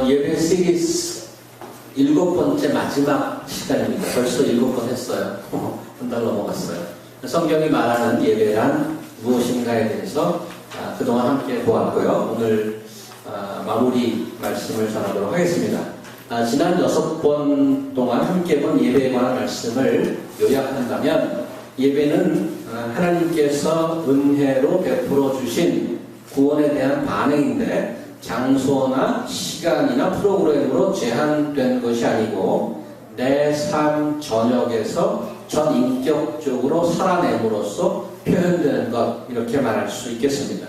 예배 시리즈 7번째 마지막 시간입니다. 벌써 7번 했어요. 한 달 넘어갔어요. 성경이 말하는 예배란 무엇인가에 대해서 그동안 함께 보았고요. 오늘 마무리 말씀을 전하도록 하겠습니다. 지난 6번 동안 함께 본 예배에 관한 말씀을 요약한다면, 예배는 하나님께서 은혜로 베풀어 주신 구원에 대한 반응인데, 장소나 시간이나 프로그램으로 제한된 것이 아니고 내 삶 전역에서 전인격적으로 살아냄으로써 표현되는 것, 이렇게 말할 수 있겠습니다.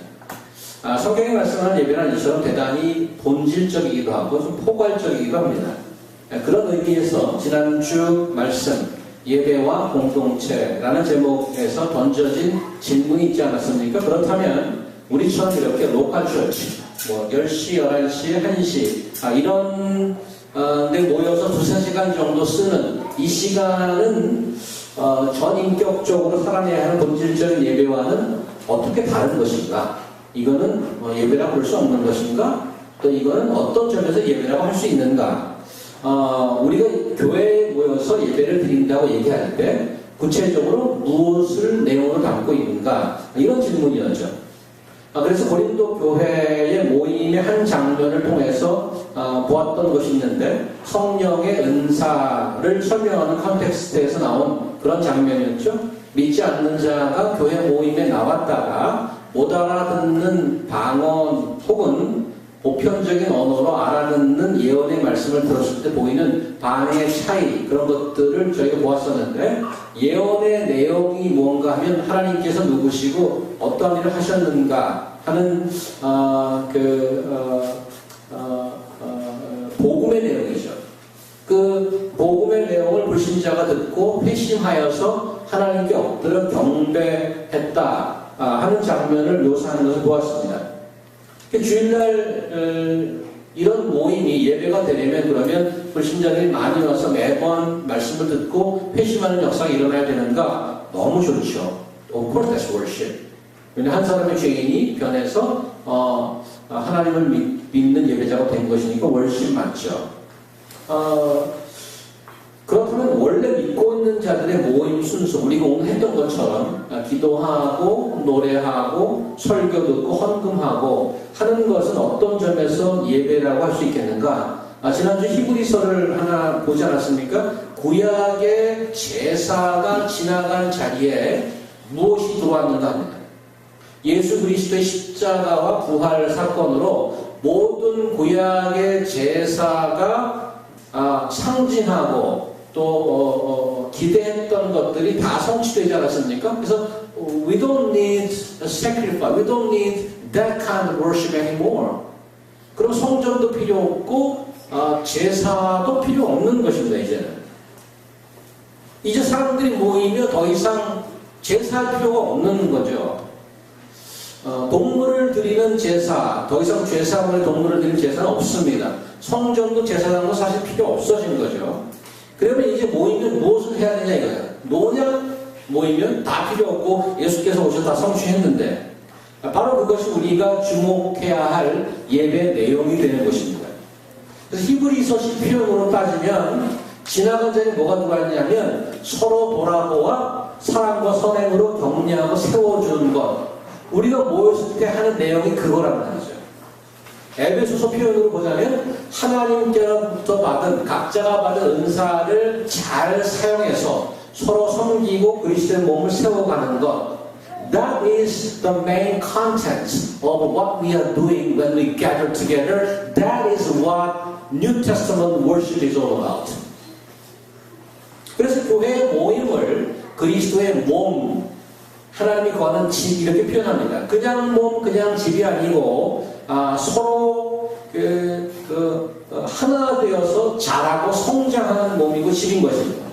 성경이 말씀하는 예배는 이처럼 대단히 본질적이기도 하고 좀 포괄적이기도 합니다. 그런 의미에서 지난주 말씀 예배와 공동체라는 제목에서 던져진 질문이 있지 않았습니까? 그렇다면 우리처럼 이렇게 로컬 처치, 10시, 11시, 1시 이런 데 모여서 2-3시간 정도 쓰는 이 시간은 전인격적으로 살아내야 하는 본질적인 예배와는 어떻게 다른 것인가? 이거는 예배라고 볼 수 없는 것인가? 또 이거는 어떤 점에서 예배라고 할 수 있는가? 우리가 교회에 모여서 예배를 드린다고 얘기할 때 구체적으로 무엇을 내용으로 담고 있는가? 이런 질문이었죠. 그래서 고린도 교회의 모임의 한 장면을 통해서 보았던 것이 있는데, 성령의 은사를 설명하는 컨텍스트에서 나온 그런 장면이었죠. 믿지 않는 자가 교회 모임에 나왔다가 못 알아듣는 방언 혹은 보편적인 언어로 알아듣는 예언의 말씀을 들었을 때 보이는 반응의 차이, 그런 것들을 저희가 보았었는데, 예언의 내용이 뭔가 하면 하나님께서 누구시고 어떠한 일을 하셨는가 하는 복음의 내용이죠. 그 복음의 내용을 불신자가 듣고 회심하여서 하나님께 엎드려 경배했다 하는 장면을 묘사하는 것을 보았습니다. 주일날 이런 모임이 예배가 되려면, 그러면 불신자들이 많이 와서 매번 말씀을 듣고 회심하는 역사가 일어나야 되는가? 너무 좋죠. Of course that's worship. 한 사람의 죄인이 변해서 하나님을 믿는 예배자가 된 것이니까 월십 맞죠. 그렇다면 원래 믿고 있는 자들의 모임 순서, 우리가 오늘 했던 것처럼 기도하고 노래하고 설교 듣고 헌금하고 하는 것은 어떤 점에서 예배라고 할 수 있겠는가? 지난주 히브리서를 하나 보지 않았습니까? 구약의 제사가 지나간 자리에 무엇이 들어왔는가 합니다. 예수 그리스도의 십자가와 부활 사건으로 모든 구약의 제사가 상징하고 또 기대했던 것들이 다 성취되지 않았습니까? 그래서 we don't need a sacrifice, we don't need that kind of worship anymore. 그럼 성전도 필요 없고 제사도 필요 없는 것입니다. 이제 사람들이 모이며 더 이상 제사할 필요가 없는 거죠. 동물을 드리는 제사, 더 이상 제사물에 동물을 드리는 제사는 없습니다. 성전도 제사장도 사실 필요 없어진 거죠. 그러면 이제 모이면 무엇을 해야 되냐 이거예요. 노냐 모이면 다 필요 없고 예수께서 오셔서 다 성취했는데, 바로 그것이 우리가 주목해야 할 예배 내용이 되는 것입니다. 그래서 히브리서 시편으로 따지면 지나간 전에 뭐가 들어왔냐면 서로 돌아보아 사랑과 선행으로 격려하고 세워주는 것, 우리가 모였을 때 하는 내용이 그거란 말이죠. 에베소서 표현으로 보자면 하나님께로부터 받은, 각자가 받은 은사를 잘 사용해서 서로 섬기고 그리스도의 몸을 세워가는 것, that is the main content of what we are doing when we gather together. That is what New Testament worship is all about. 그래서 교회의 모임을 그리스도의 몸, 하나님이 거하는 집, 이렇게 표현합니다. 그냥 몸, 그냥 집이 아니고 서로 하나 되어서 자라고 성장하는 몸이고 집인 것입니다.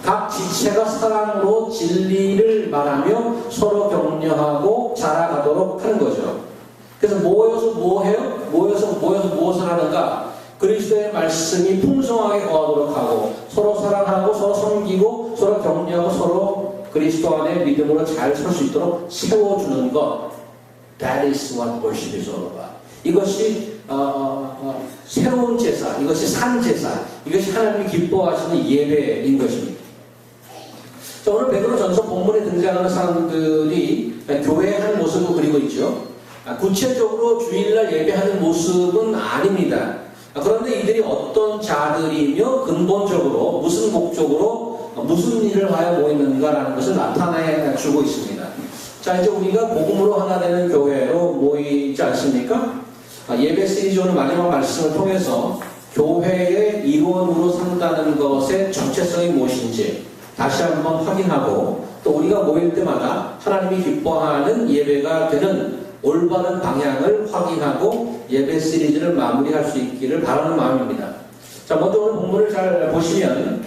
각 지체가 사랑으로 진리를 말하며 서로 격려하고 자라가도록 하는 거죠. 그래서 모여서 뭐 해요? 모여서 무엇을 하는가? 그리스도의 말씀이 풍성하게 거하도록 하고, 서로 사랑하고 서로 섬기고 서로 격려하고 서로 그리스도 안에 믿음으로 잘 설 수 있도록 세워주는 것. That is what worship is all about. 이것이 새로운 제사, 이것이 산 제사, 이것이 하나님이 기뻐하시는 예배인 것입니다. 자, 오늘 베드로전서 본문에 등장하는 사람들이 교회의 한 모습을 그리고 있죠. 구체적으로 주일날 예배하는 모습은 아닙니다. 그런데 이들이 어떤 자들이며 근본적으로 무슨 목적으로 무슨 일을 하여 모이는가라는 것을 나타내 주고 있습니다. 자, 이제 우리가 복음으로 하나 되는 교회로 모이지 않습니까? 예배 시리즈 오늘 마지막 말씀을 통해서 교회의 일원으로 산다는 것의 정체성이 무엇인지 다시 한번 확인하고 또 우리가 모일 때마다 하나님이 기뻐하는 예배가 되는 올바른 방향을 확인하고 예배 시리즈를 마무리할 수 있기를 바라는 마음입니다. 자, 먼저 오늘 본문을 잘 보시면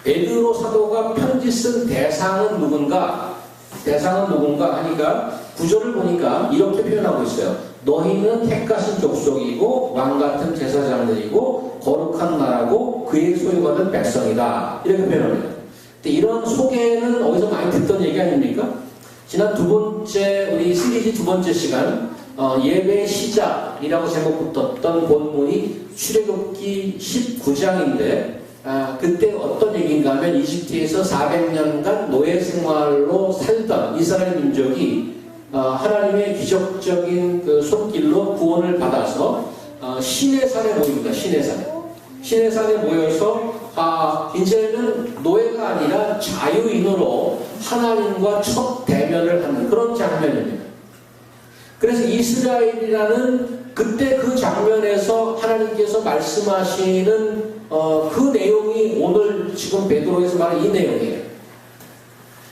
베드로 사도가 편지 쓴 대상은 누군가 하니까 구절을 보니까 이렇게 표현하고 있어요. 너희는 택하신 족속이고 왕같은 제사장들이고 거룩한 나라고 그의 소유받은 백성이다. 이렇게 표현합니다. 근데 이런 소개는 어디서 많이 듣던 얘기 아닙니까? 지난 두 번째 우리 시리즈 두 번째 시간 예배의 시작이라고 제목 붙었던 본문이 출애굽기 19장인데 그때 어떤 얘기인가 하면 이집트에서 400년간 노예 생활로 살던 이스라엘 민족이 하나님의 기적적인 그 손길로 구원을 받아서 시내산에 모입니다. 시내산에 모여서 이제는 노예가 아니라 자유인으로 하나님과 첫 대면을 하는 그런 장면입니다. 그래서 이스라엘이라는 그때 그 장면에서 하나님께서 말씀하시는 그 내용이 오늘 지금 베드로에서 말하는 이 내용이에요.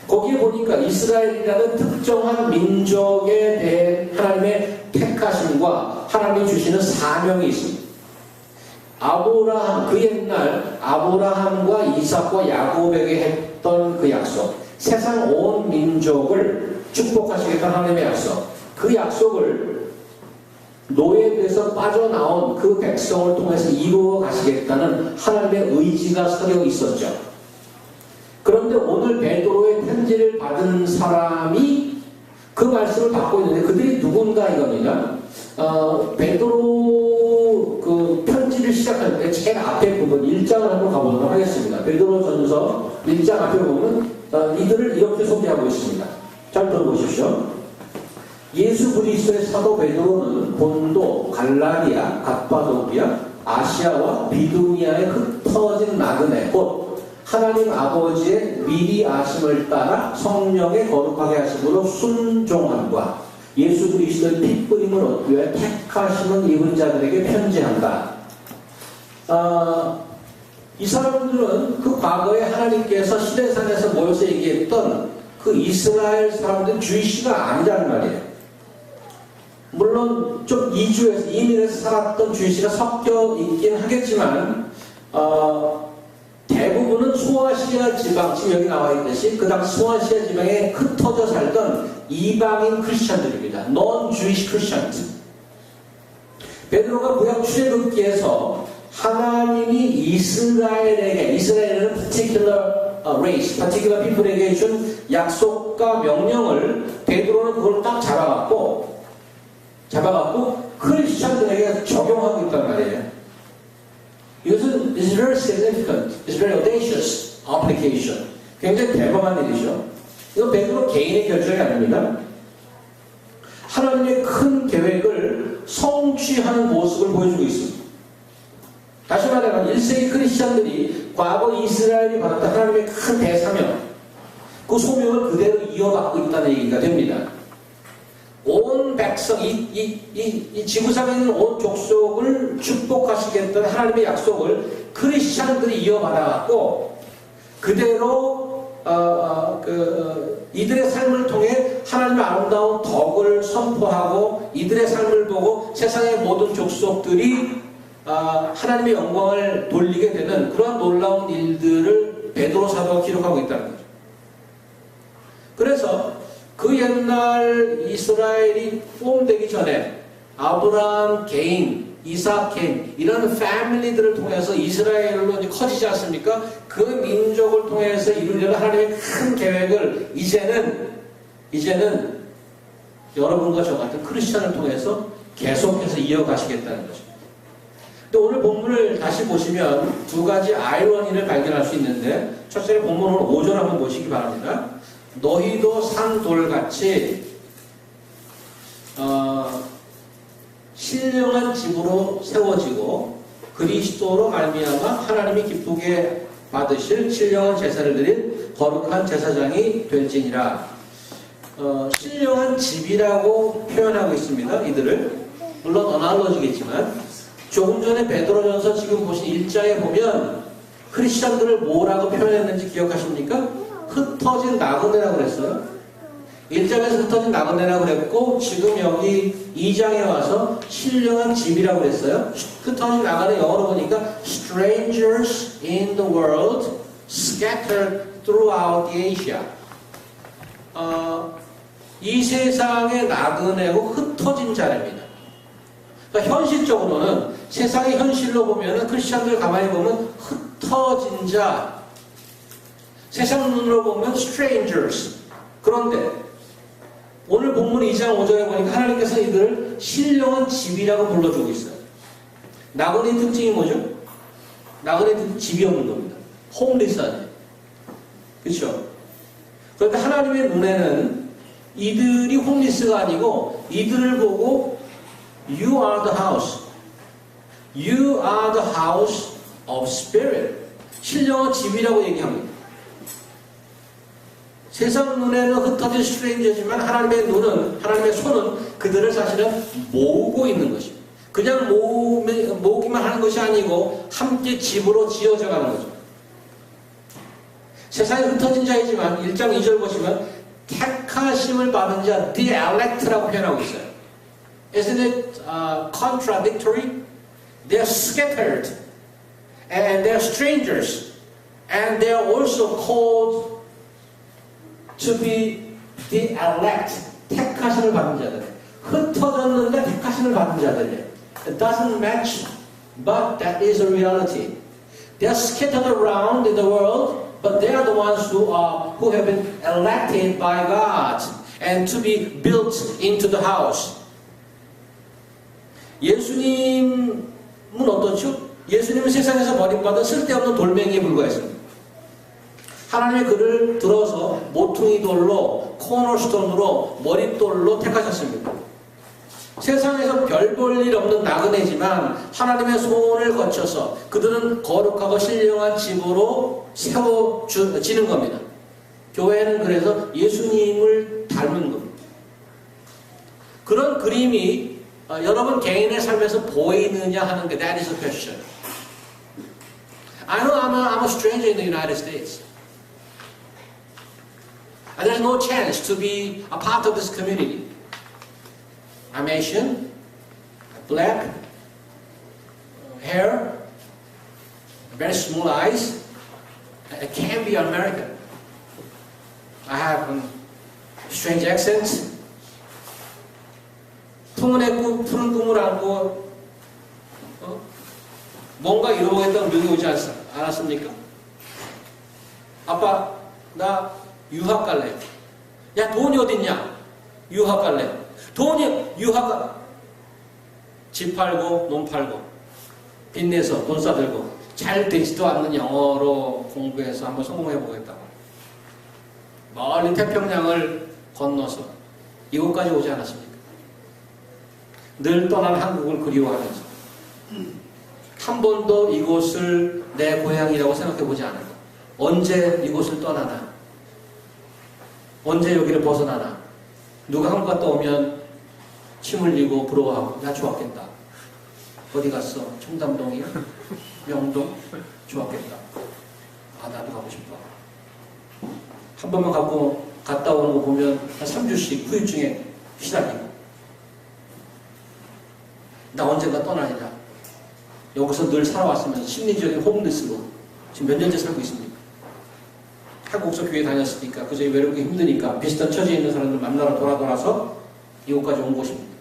거기에 보니까 이스라엘이라는 특정한 민족에 대해 하나님의 택하심과 하나님이 주시는 사명이 있습니다. 아브라함, 그 옛날 아브라함과 이삭과 야곱에게 했던 그 약속, 세상 온 민족을 축복하시겠다는 하나님의 약속, 그 약속을 노예에서 빠져나온 그 백성을 통해서 이루어 가시겠다는 하나님의 의지가 서려 있었죠. 그런데 오늘 베드로의 편지를 받은 사람이 그 말씀을 받고 있는데 그들이 누군가 이겁니다. 베드로 그 편지를 시작할 때 제일 앞에 부분 1장을 한번 가보도록 하겠습니다. 베드로전서 1장 앞에 보면 이들을 이렇게 소개하고 있습니다. 잘 들어보십시오. 예수 그리스도의 사도 베드로는 본도, 갈라디아, 갑바도기아, 아시아와 비두니아에 흩어진 나그네 곧 하나님 아버지의 미리 아심을 따라 성령의 거룩하게 하심으로 순종함과 예수 그리스도의 핏뿌림을 얻기 위해 택하심을 입은 자들에게 편지한다. 이 사람들은 그 과거에 하나님께서 시내산에서 모여서 얘기했던 그 이스라엘 사람들 주이시가 아니라는 말이에요. 물론 좀 이민에서 살았던 주이시가 섞여 있긴 하겠지만 대부분은 소아시아 지방, 지금 여기 나와 있듯이 그 당시 소아시아 지방에 흩어져 살던 이방인 크리스찬들입니다. Non-Jewish Christians. 베드로가 구약 출애굽기에서 하나님이 이스라엘에는 particular race, particular people에게 준 약속과 명령을 베드로는 그걸 딱 잡아갖고 크리스찬들에게 적용하고 있단 말이에요. 이것은 is very significant, is very audacious application. 굉장히 대범한 일이죠. 이건 베드로 개인의 결정이 아닙니다. 하나님의 큰 계획을 성취하는 모습을 보여주고 있습니다. 다시 말하면 1세기 크리스찬들이 과거 이스라엘이 받았던 하나님의 큰 대사명, 그 소명을 그대로 이어받고 있다는 얘기가 됩니다. 온 백성, 이 지구상에 있는 온 족속을 축복하시겠다는 하나님의 약속을 크리스찬들이 이어받아갖고 그대로 이들의 삶을 통해 하나님의 아름다운 덕을 선포하고 이들의 삶을 보고 세상의 모든 족속들이 하나님의 영광을 돌리게 되는 그러한 놀라운 일들을 베드로 사도가 기록하고 있다는 거죠. 그래서 그 옛날 이스라엘이 폼되기 전에 아브라함 개인, 이삭 개인 이런 패밀리들을 통해서 이스라엘로 이제 커지지 않습니까? 그 민족을 통해서 이루려는 하나님의 큰 계획을 이제는 여러분과 저 같은 크리스천을 통해서 계속해서 이어가시겠다는 거죠. 근데 오늘 본문을 다시 보시면 두 가지 아이러니를 발견할 수 있는데, 첫째는 본문 오늘 5절 한번 보시기 바랍니다. 너희도 산돌같이 신령한 집으로 세워지고 그리스도로 말미암아 하나님이 기쁘게 받으실 신령한 제사를 드린 거룩한 제사장이 될지니라. 신령한 집이라고 표현하고 있습니다. 이들을. 물론 어나로지겠지만 조금 전에 베드로전서 지금 보신 1장에 보면 크리스천들을 뭐라고 표현했는지 기억하십니까? 흩어진 나그네라고 그랬어요. 1장에서 흩어진 나그네라고 그랬고 지금 여기 2장에 와서 신령한 집이라고 그랬어요. 흩어진 나그네 영어로 보니까 strangers in the world scattered throughout Asia. 이 세상의 나그네고 흩어진 자랍니다. 그러니까 현실적으로는 세상의 현실로 보면 크리스천들 가만히 보면 흩어진 자, 세상 눈으로 보면 strangers. 그런데 오늘 본문 2장 5절에 보니까 하나님께서 이들을 신령한 집이라고 불러주고 있어요. 나그네의 특징이 뭐죠? 나그네의 집이 없는 겁니다. 홈리스하지. 그렇죠? 그런데 하나님의 눈에는 이들이 홈리스가 아니고 이들을 보고 You are the house. You are the house of spirit. 신령한 집이라고 얘기합니다. 세상 눈에는 흩어진 스트레인저지만 하나님의 눈은, 하나님의 손은 그들을 사실은 모으고 있는 것입니다. 그냥 모으기만 하는 것이 아니고 함께 집으로 지어져 가는 거죠. 세상에 흩어진 자이지만 1장 2절 보시면 택하심을 받은 자, the elect라고 표현하고 있어요. Isn't it contradictory? They're scattered and they're strangers and they're also called to be the elect. 택하심을 받은 자들. 흩어졌는데 택하심을 받은 자들. It doesn't match, but that is a reality. They're scattered around in the world, but they are the ones who have been elected by God and to be built into the house. 예수님은 어떻죠? 예수님은 세상에서 버림받은 쓸데없는 돌멩이에 불과했습니다. 하나님의 그를 들어서 모퉁이 돌로, 코너스톤으로, 머릿돌로 택하셨습니다. 세상에서 별 볼 일 없는 나그네지만 하나님의 손을 거쳐서 그들은 거룩하고 신령한 집으로 세워지는 겁니다. 교회는 그래서 예수님을 닮은 겁니다. 그런 그림이 여러분 개인의 삶에서 보이느냐 하는 게 that is the question. I know I'm a stranger in the United States. And there's no chance to be a part of this community. I'm Asian, black, hair, very small eyes. I can't be American. I have a strange accent. 푸른 꿈을 안고 뭔가 이루어보겠다는 눈이 오지 않았습니까? 아빠, 나 유학 갈래. 야, 돈이 어딨냐? 유학 갈래. 집 팔고 논 팔고 빚내서 돈 싸들고 잘 되지도 않는 영어로 공부해서 한번 성공해 보겠다고. 멀리 태평양을 건너서 이곳까지 오지 않았습니까? 늘 떠난 한국을 그리워하면서 한 번도 이곳을 내 고향이라고 생각해 보지 않았고, 언제 이곳을 떠나나, 언제 여기를 벗어나나. 누가 한국 갔다 오면 침 흘리고 부러워하고, 야 좋았겠다. 어디 갔어? 청담동이야? 명동? 좋았겠다. 아 나도 가고 싶어. 한 번만 갔다 오는 거 보면 한 3주씩 후유증에 시달리고, 나 언젠가 떠나리라. 여기서 늘 살아왔으면서 심리적인 홈리스로 지금 몇 년째 살고 있습니다. 한국서 교회 다녔으니까 그저 외롭게 힘드니까 비슷한 처지에 있는 사람들 만나러 돌아서 이곳까지 온 곳입니다.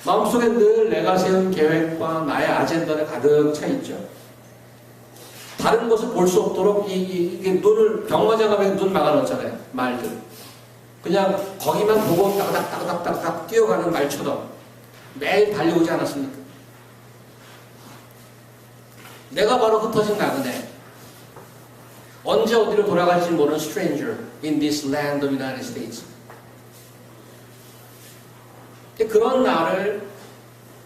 마음속에 늘 내가 세운 계획과 나의 아젠다가 가득 차 있죠. 다른 것을 볼 수 없도록 이게 눈을 병마장하면 눈 막아놓잖아요. 말들. 그냥 거기만 보고 따닥따닥따닥 뛰어가는 말처럼 매일 달려오지 않았습니까? 내가 바로 흩어진 나그네. 언제 어디로 돌아갈지 모르는 stranger in this land of United States. 그런 나를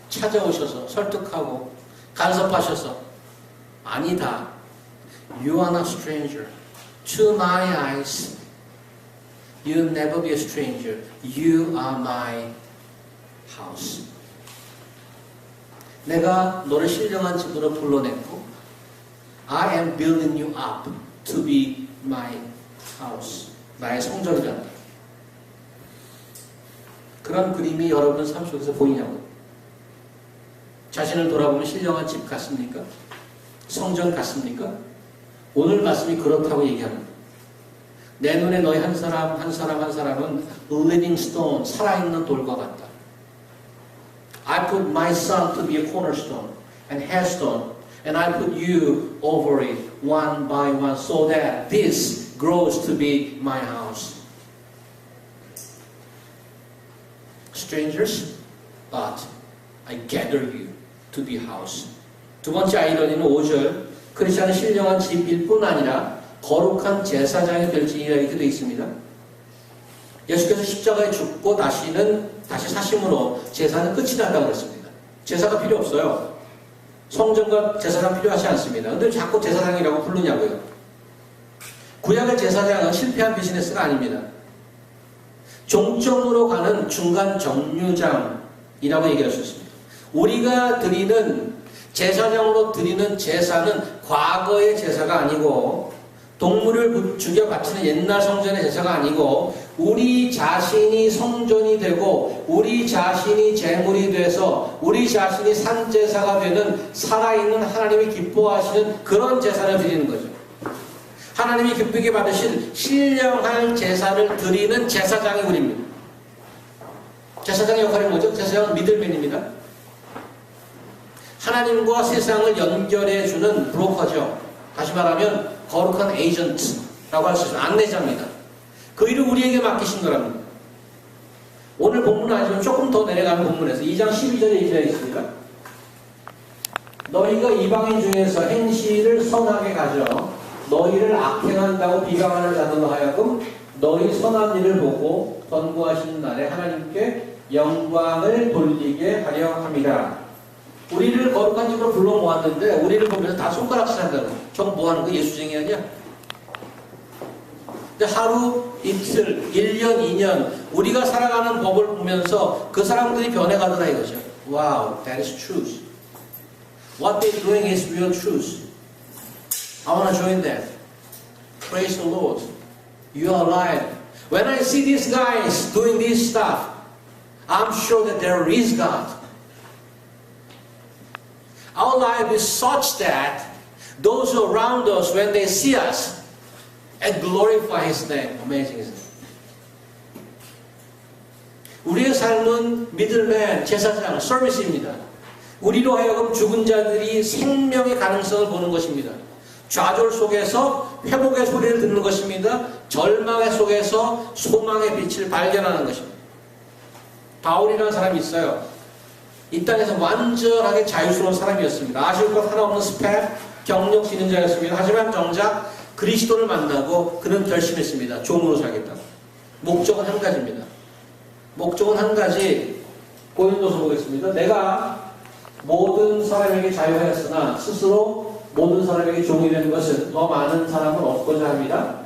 찾아오셔서 설득하고 간섭하셔서 아니다. You are not stranger. To my eyes, you'll never be a stranger. You are my house. 내가 너를 신령한 집으로 불러냈고 I am building you up to be my house. 나의 성전이다. 그런 그림이 여러분 삶 속에서 보이냐고요. 자신을 돌아보면 신령한 집 같습니까? 성전 같습니까? 오늘 말씀이 그렇다고 얘기합니다. 내 눈에 너희 한 사람 한 사람은 living stone, 살아있는 돌과 같다. I put my son to be a cornerstone and headstone, and I put you over it one by one, so that this grows to be my house. Strangers, but I gather you to be house. 두 번째 아이러니는 5절, 크리스천은 신령한 집일 뿐 아니라 거룩한 제사장이 될지니라 이렇게 되어 있습니다. 예수께서 십자가에 죽고 다시 사심으로 제사는 끝이 난다고 그랬습니다. 제사가 필요 없어요. 성전과 제사장 필요하지 않습니다. 근데 자꾸 제사장이라고 부르냐고요. 구약의 제사장은 실패한 비즈니스가 아닙니다. 종점으로 가는 중간 정류장이라고 얘기할 수 있습니다. 우리가 드리는 제사장으로 드리는 제사는 과거의 제사가 아니고 동물을 죽여 바치는 옛날 성전의 제사가 아니고 우리 자신이 성전이 되고 우리 자신이 제물이 돼서 우리 자신이 산제사가 되는 살아있는 하나님이 기뻐하시는 그런 제사를 드리는 거죠. 하나님이 기쁘게 받으실 신령한 제사를 드리는 제사장이 우리입니다. 제사장의 역할이 뭐죠? 제사장은 미들맨입니다. 하나님과 세상을 연결해주는 브로커죠. 다시 말하면 거룩한 에이전트라고 할 수 있어요. 안내자입니다. 그 일을 우리에게 맡기신 거랍니다. 오늘 본문은 아니지만 조금 더 내려가는 본문에서 2장 12절에 이렇게 되어 있습니다. 너희가 이방인 중에서 행실을 선하게 가져 너희를 악행한다고 비방하는 자들로 하여금 너희 선한 일을 보고 권고하시는 날에 하나님께 영광을 돌리게 하려 합니다. 우리를 거룩한 집으로 불러 모았는데 우리를 보면서 다 손가락질 한다고. 전 뭐 하는 거 예수쟁이 아니야? 근데 하루, 이틀, 1년, 2년 우리가 살아가는 법을 보면서 그 사람들이 변해가더라 이거죠. Wow, that is truth. What they're doing is real truth. I want to join them. Praise the Lord. You are alive. When I see these guys doing this stuff, I'm sure that there is God. Our life is such that those around us, when they see us, and glorify His name. Amazing, isn't it? 우리의 삶은 미들맨, 제사장, 서비스입니다. 우리로 하여금 죽은 자들이 생명의 가능성을 보는 것입니다. 좌절 속에서 회복의 소리를 듣는 것입니다. 절망의 속에서 소망의 빛을 발견하는 것입니다. 바울이라는 사람이 있어요. 이 땅에서 완전하게 자유스러운 사람이었습니다. 아실 것 하나 없는 스펙, 경력 지닌 자였습니다. 하지만 정작 그리스도를 만나고 그는 결심했습니다. 종으로 살겠다. 목적은 한 가지입니다. 목적은 한 가지. 고린도서 보겠습니다. 내가 모든 사람에게 자유하였으나 스스로 모든 사람에게 종이 되는 것은 더 많은 사람을 얻고자 합니다.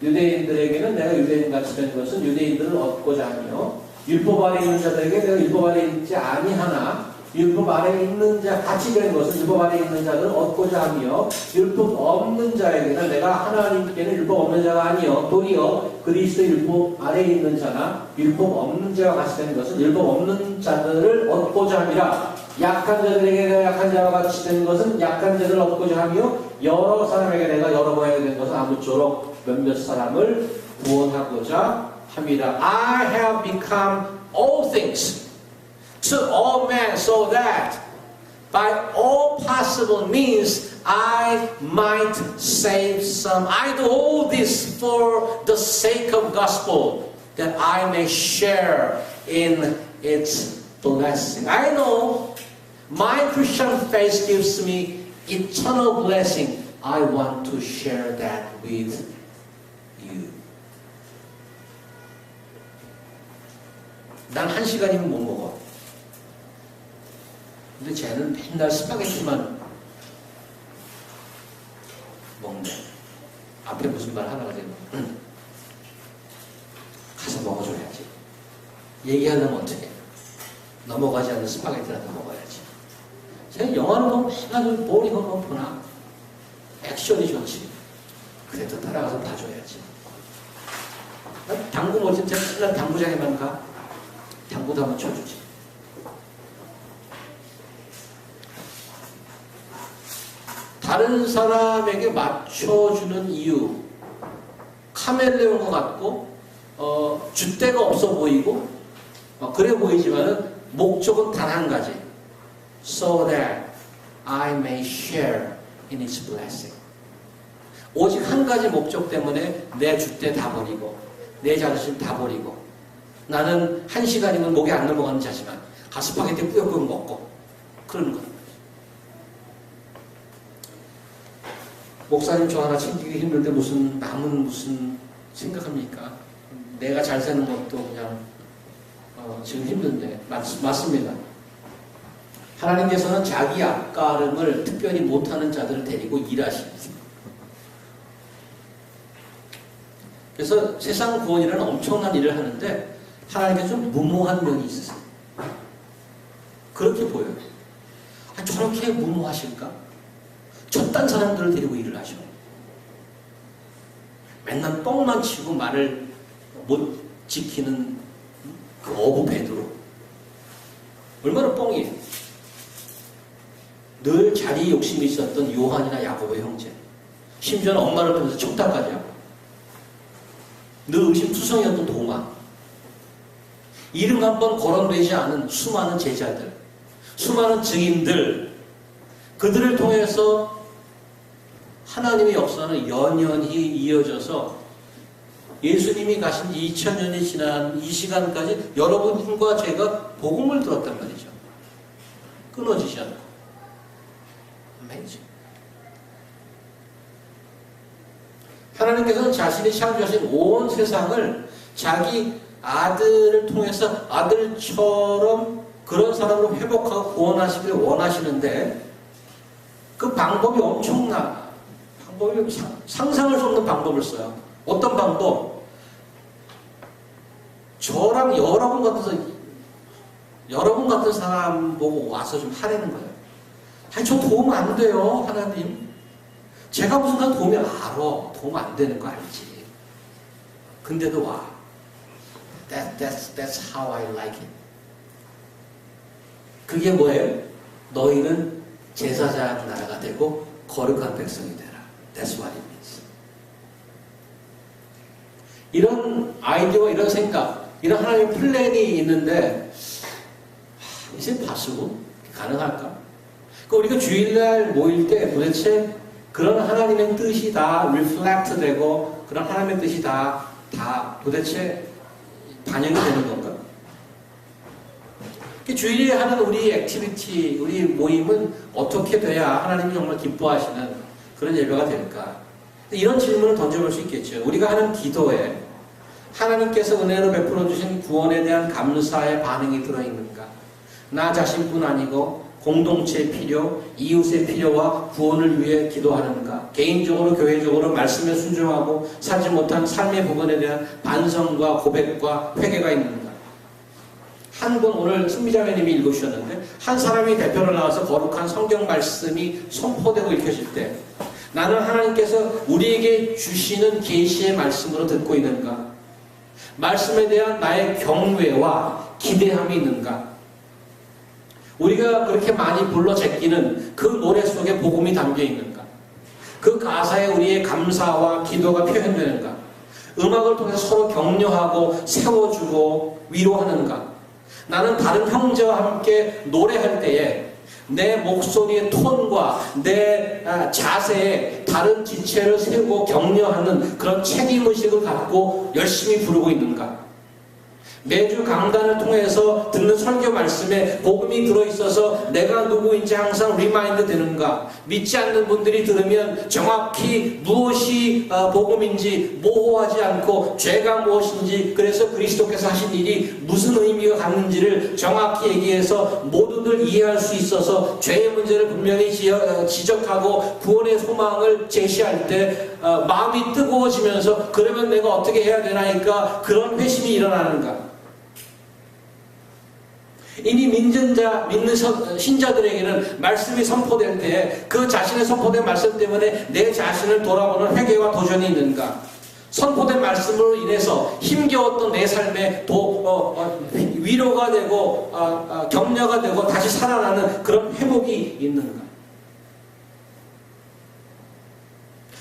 유대인들에게는 내가 유대인같이 된 것은 유대인들을 얻고자 하며 율법 아래 있는 자들에게 내가 율법 아래 있지 아니하나 율법 아래 있는 자 같이 된 것은 율법 아래 있는 자들을 얻고자 하며 율법 없는 자에게는 내가 하나님께는 율법 없는 자가 아니요 도리어 그리스도 율법 아래 있는 자나 율법 없는 자와 같이 된 것은 율법 없는 자들을 얻고자 함이라. 약한 자들에게 내가 약한 자와 같이 된 것은 약한 자들을 얻고자 하며 여러 사람에게 내가 여러 모양이 된 것은 아무쪼록 몇몇 사람을 구원하고자 합니다. I have become all things to all men so that by all possible means I might save some. I do all this for the sake of gospel. that I may share in its blessing. I know my Christian faith gives me eternal blessing. I want to share that with you. 난 1시간이면 못 먹어. 근데 쟤는 맨날 스파게티만 먹네. 앞에 무슨 말 하나가 되면 가서 먹어줘야지. 얘기하려면 어떻게 해? 넘어가지 않는 스파게티라도 먹어야지. 제가 영화를 보면 맨날 보링하면 보나 액션이 좋지. 그래도 따라가서 봐줘야지. 당구 뭐지? 제가 맨날 당구장에만 가. 당구도 한번 쳐주지. 다른 사람에게 맞춰주는 이유, 카멜레온 것 같고 줏대가 없어 보이고 그래 보이지만은 목적은 단 한 가지. So that I may share in its blessing. 오직 한 가지 목적 때문에 내 줏대 다 버리고 내 자존심 다 버리고 나는 1시간이면 목에 안 넘어가는 자지만 가스파게티 꾸역꾸역 먹고 그러는 거예요. 목사님 저 하나 챙기기 힘든데 무슨 남은 무슨 생각합니까? 내가 잘 사는 것도 그냥 지금 힘든데 맞습니다. 하나님께서는 자기 앞가름을 특별히 못하는 자들을 데리고 일하십니다. 그래서 세상 구원이라는 엄청난 일을 하는데 하나님께 좀 무모한 면이 있으세요. 그렇게 보여요. 저렇게 무모하실까? 저딴 사람들을 데리고 일을 하셔. 맨날 뻥만 치고 말을 못 지키는 그 어부 베드로. 얼마나 뻥이에요. 늘 자리 욕심이 있었던 요한이나 야고보의 형제. 심지어는 엄마를 통해서 척다까지 하고. 늘 의심투성이었던 도마. 이름 한 번 거론되지 않은 수많은 제자들, 수많은 증인들, 그들을 통해서 하나님의 역사는 연연히 이어져서 예수님이 가신 2000년이 지난 이 시간까지 여러분과 제가 복음을 들었단 말이죠. 끊어지지 않고. Amazing. 하나님께서는 자신이 창조하신 온 세상을 자기 아들을 통해서 아들처럼 그런 사람으로 회복하고 구원하시길 원하시는데 그 방법이 엄청나. 방법이 상상할 수 없는 방법을 써요. 어떤 방법? 저랑 여러분 같은 사람 보고 와서 좀 하라는 거예요. 아니, 저 도움 안 돼요, 하나님. 제가 무슨 난 도움이 알아. 도움 안 되는 거 알지. 근데도 와. That's how I like it. 그게 뭐예요? 너희는 제사장 나라가 되고 거룩한 백성이 되라. That's what it means. 이런 아이디어와 이런 생각, 이런 하나님의 플랜이 있는데 이제 possible? 가능할까? 우리가 주일날 모일 때 도대체 그런 하나님의 뜻이 다 reflect 되고 그런 하나님의 뜻이 다 도대체 반영이 되는 건가? 주일에 하는 우리 액티비티, 우리 모임은 어떻게 돼야 하나님이 정말 기뻐하시는 그런 예배가 될까? 이런 질문을 던져볼 수 있겠죠. 우리가 하는 기도에 하나님께서 은혜로 베풀어 주신 구원에 대한 감사의 반응이 들어있는가? 나 자신뿐 아니고 공동체의 필요, 이웃의 필요와 구원을 위해 기도하는가? 개인적으로 교회적으로 말씀에 순종하고 살지 못한 삶의 부분에 대한 반성과 고백과 회개가 있는가? 한 분 오늘 승미자매님이 읽으셨는데 한 사람이 대표로 나와서 거룩한 성경 말씀이 선포되고 읽혀질 때 나는 하나님께서 우리에게 주시는 계시의 말씀으로 듣고 있는가? 말씀에 대한 나의 경외와 기대함이 있는가? 우리가 그렇게 많이 불러 제끼는 그 노래 속에 복음이 담겨 있는가? 그 가사에 우리의 감사와 기도가 표현되는가? 음악을 통해서 서로 격려하고 세워주고 위로하는가? 나는 다른 형제와 함께 노래할 때에 내 목소리의 톤과 내 자세에 다른 지체를 세우고 격려하는 그런 책임의식을 갖고 열심히 부르고 있는가? 매주 강단을 통해서 듣는 설교 말씀에 복음이 들어있어서 내가 누구인지 항상 리마인드 되는가? 믿지 않는 분들이 들으면 정확히 무엇이 복음인지 모호하지 않고 죄가 무엇인지, 그래서 그리스도께서 하신 일이 무슨 의미가 갖는지를 정확히 얘기해서 모두들 이해할 수 있어서 죄의 문제를 분명히 지적하고 구원의 소망을 제시할 때 마음이 뜨거워지면서 그러면 내가 어떻게 해야 되나니까 그런 회심이 일어나는가? 이미 믿는 신자들에게는 말씀이 선포될 때 그 자신의 선포된 말씀 때문에 내 자신을 돌아보는 회개와 도전이 있는가? 선포된 말씀으로 인해서 힘겨웠던 내 삶에 위로가 되고 격려가 되고 다시 살아나는 그런 회복이 있는가?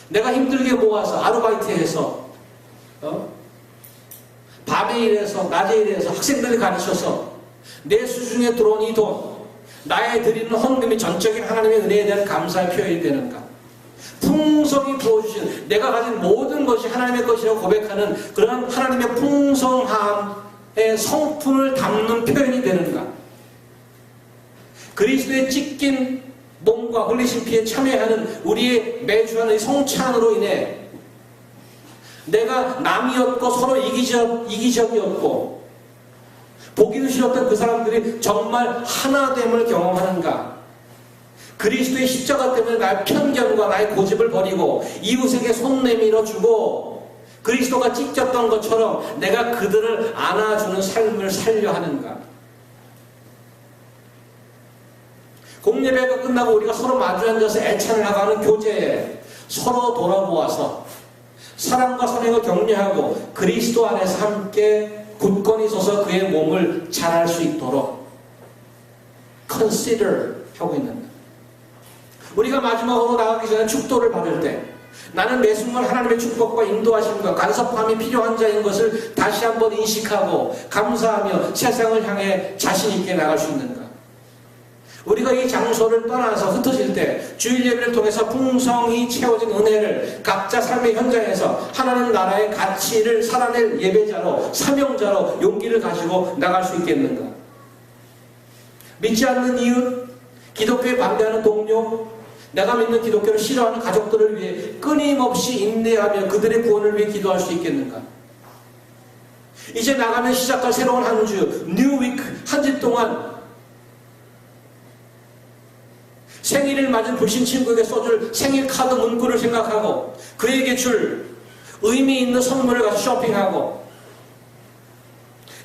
내가 힘들게 모아서 아르바이트해서 밤에 일해서 낮에 일해서 학생들을 가르쳐서 내 수중에 들어온 이 돈, 나의 드리는 헌금이 전적인 하나님의 은혜에 대한 감사의 표현이 되는가? 풍성히 부어주신 내가 가진 모든 것이 하나님의 것이라고 고백하는 그런 하나님의 풍성함의 성품을 담는 표현이 되는가? 그리스도의 찢긴 몸과 흘리신 피에 참여하는 우리의 매주 하는 성찬으로 인해 내가 남이었고 서로 이기적이었고 보기도 싫었던 그 사람들이 정말 하나됨을 경험하는가? 그리스도의 십자가 때문에 나의 편견과 나의 고집을 버리고 이웃에게 손 내밀어 주고 그리스도가 찢겼던 것처럼 내가 그들을 안아주는 삶을 살려 하는가? 공예배가 끝나고 우리가 서로 마주 앉아서 애찬을 하고 하는 교제에 서로 돌아보아서 사랑과 선행을 격려하고 그리스도 안에서 함께 굳건히 서서 그의 몸을 잘할 수 있도록 consider 하고 있는 것. 우리가 마지막으로 나가기 전에 축도를 받을 때 나는 매 순간 하나님의 축복과 인도하심과 간섭함이 필요한 자인 것을 다시 한번 인식하고 감사하며 세상을 향해 자신 있게 나갈 수 있는가? 우리가 이 장소를 떠나서 흩어질 때 주일 예배를 통해서 풍성히 채워진 은혜를 각자 삶의 현장에서 하나님 나라의 가치를 살아낼 예배자로 사명자로 용기를 가지고 나갈 수 있겠는가? 믿지 않는 이웃, 기독교에 반대하는 동료, 내가 믿는 기독교를 싫어하는 가족들을 위해 끊임없이 인내하며 그들의 구원을 위해 기도할 수 있겠는가? 이제 나가면 시작할 새로운 한 주, 뉴 위크, 한 주 동안 생일을 맞은 불신 친구에게 써줄 생일 카드 문구를 생각하고 그에게 줄 의미 있는 선물을 가서 쇼핑하고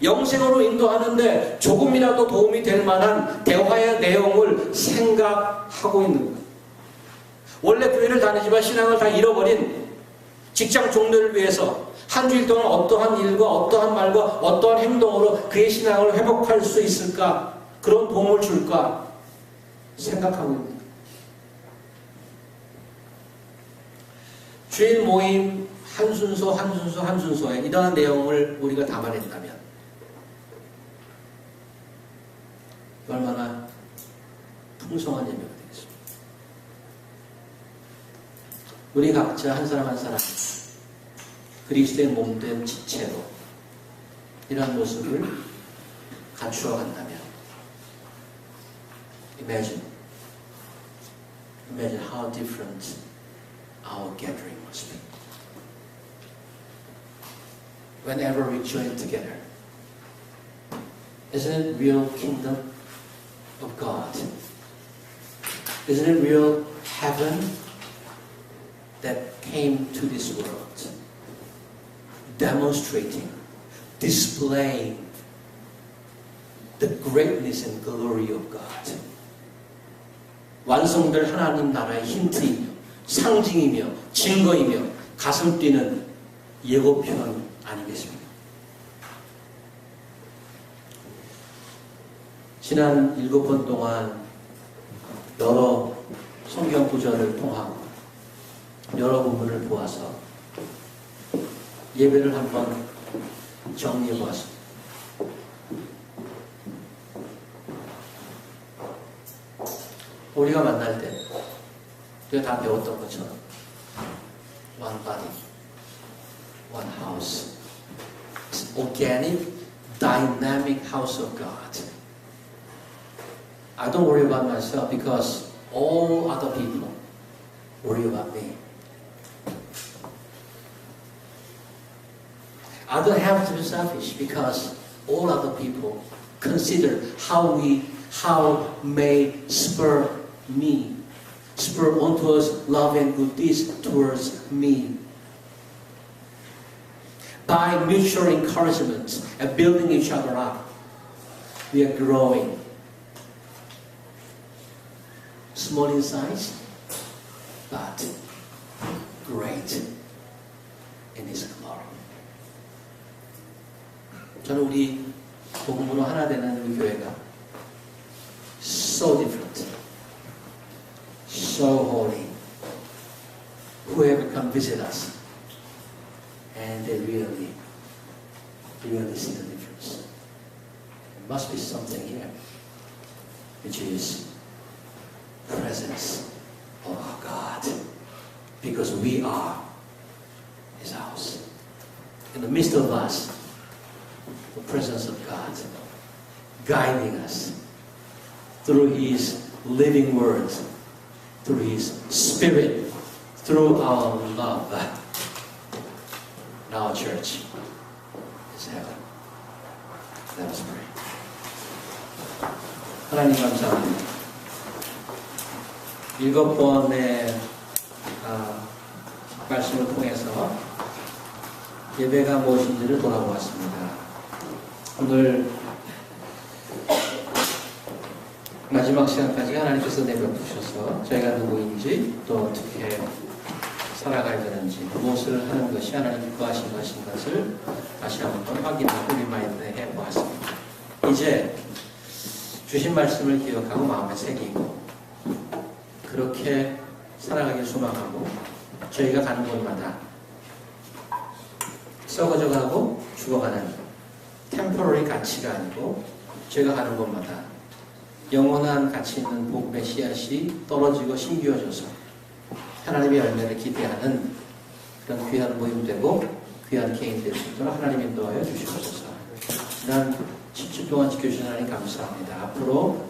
영생으로 인도하는데 조금이라도 도움이 될 만한 대화의 내용을 생각하고 있는 거예요. 원래 교회를 다니지만 신앙을 다 잃어버린 직장 종료를 위해서 한 주일 동안 어떠한 일과 어떠한 말과 어떠한 행동으로 그의 신앙을 회복할 수 있을까? 그런 도움을 줄까? 생각하고 있는 거예요. 주일 모임 한 순서에 이러한 내용을 우리가 담아낸다면 얼마나 풍성한 예배가 되겠습니까? 우리 각자 한 사람 한 사람 그리스도의 몸된 지체로 이러한 모습을 갖추어 간다면 Imagine how different our gathering must be. Whenever we join together, isn't it real kingdom of God? Isn't it real heaven that came to this world, demonstrating, displaying the greatness and glory of God? 완성될 하나님 나라의 힌트이며 상징이며 증거이며 가슴 뛰는 예고편 아니겠습니까? 지난 7번 동안 여러 성경 구절을 통하고 여러 부분을 보아서 예배를 한번 정리해 보았습니다. 우리가 만날 때 우리가 다 배웠던 것처럼 one body, one house. It's organic, dynamic house of God. I don't worry about myself because all other people worry about me. I don't have to be selfish because all other people consider how may spur on towards love and good deeds towards me. By mutual encouragement and building each other up, we are growing. Small in size, but great in His glory. 저는 우리 복음으로 하나 되는 우리 교회가 so different, so holy, whoever come visit us, and they really see the difference. There must be something here, which is presence of our God, because we are His house. In the midst of us, the presence of God guiding us through His living word, through His Spirit, through our love. Now our church is heaven. Let us pray. 하나님 감사합니다. 7번의 말씀을 통해서 예배가 무엇인지를 돌아보았습니다. 오늘 마지막 시간까지 하나님께서 내버려두셔서 저희가 누구인지 또 어떻게 살아가야 되는지 무엇을 하는 것이 하나님 기뻐하신 것을 다시 한번 확인하고 리마인드 해보았습니다. 이제 주신 말씀을 기억하고 마음에 새기고 그렇게 살아가길 소망하고 저희가 가는 곳마다 썩어져가고 죽어가는 템포러리 가치가 아니고 저희가 가는 곳마다 영원한 가치 있는 복음의 씨앗이 떨어지고 심기어져서 하나님의 열매를 기대하는 그런 귀한 모임 되고 귀한 개인 될 수 있도록 하나님 인도하여 주시옵소서. 지난 10주 동안 지켜주신 하나님 감사합니다. 앞으로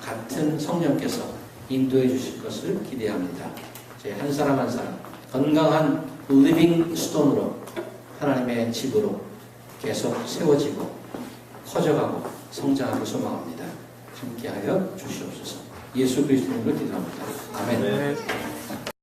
같은 성령께서 인도해 주실 것을 기대합니다. 저희 한 사람 한 사람 건강한 리빙 스톤으로 하나님의 집으로 계속 세워지고 커져가고 성장하고 소망합니다. 함께하여 주시옵소서. 예수 그리스도로 기도합니다. 아멘.